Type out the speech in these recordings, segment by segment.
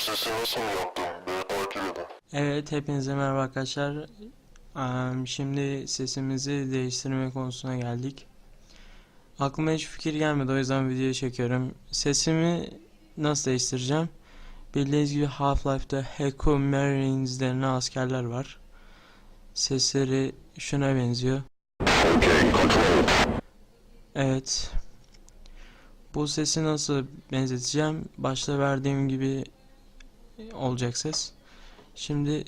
sesi nasıl yaptım? Beni takip edin. Evet, hepinize merhaba arkadaşlar. Şimdi sesimizi değiştirme konusuna geldik. Aklıma hiç fikir gelmedi, o yüzden video çekiyorum. Sesimi nasıl değiştireceğim? Bildiğiniz gibi Half-Life'da Heko Marines denen askerler var. Sesleri şuna benziyor. Evet. Bu sesi nasıl benzeteceğim? Başta verdiğim gibi olacak ses. Şimdi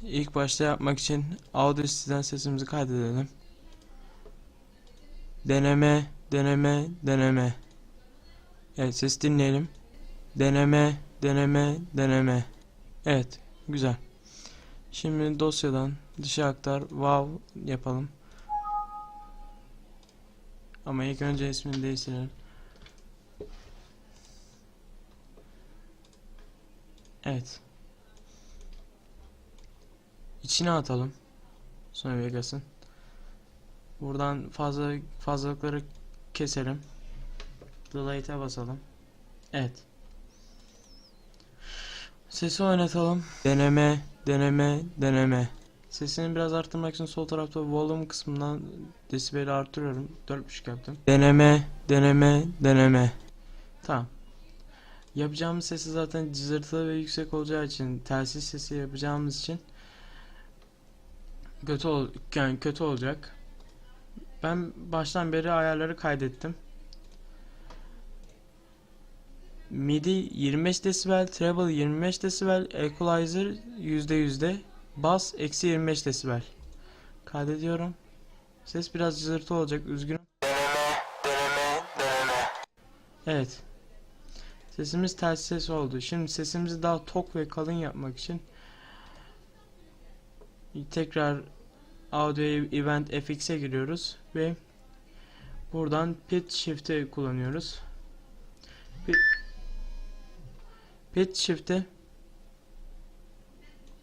İlk başta yapmak için Audacity'den sesimizi kaydedelim. Deneme, deneme, deneme. Evet, ses dinleyelim. Deneme, deneme, deneme. Evet, güzel. Şimdi dosyadan dışa aktar, wow yapalım. Ama ilk önce ismini değiştirelim. Evet. İçine atalım. Sonra Vegas'ın. Buradan fazlalıkları keselim. Delete'e basalım. Evet. Sesi oynatalım. Deneme, deneme, deneme. Sesini biraz arttırmak için sol tarafta volume kısmından desibeli artırıyorum. 4.5 yaptım. Deneme, deneme, deneme. Tamam. Yapacağımız sesi zaten cızırtılı ve yüksek olacağı için, telsiz sesi yapacağımız için kötü olacak. Ben baştan beri ayarları kaydettim. MIDI 25 desibel, treble 25 desibel, equalizer %100'de, bass eksi 25 desibel. Kaydediyorum. Ses biraz cızırtı olacak, üzgünüm. Deneme. Evet. Sesimiz telsiz sesi oldu. Şimdi sesimizi daha tok ve kalın yapmak için tekrar Audio Event FX'e giriyoruz ve buradan Pitch Shift'i kullanıyoruz. Pitch Shift'i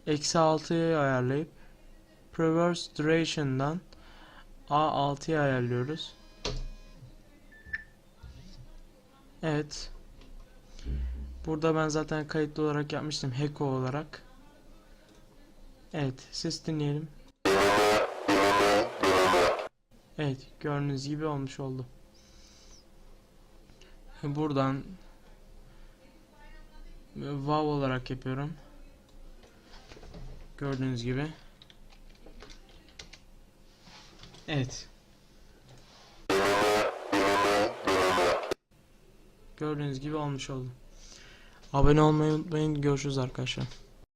-6'ya ayarlayıp Preverse Duration'dan A6'ya ayarlıyoruz. Evet. Burada ben zaten kayıtlı olarak yapmıştım, Heko olarak. Evet, ses dinleyelim. Evet, gördüğünüz gibi olmuş oldu. Buradan wow olarak yapıyorum. Gördüğünüz gibi. Evet. Gördüğünüz gibi olmuş oldu. Abone olmayı unutmayın. Görüşürüz arkadaşlar.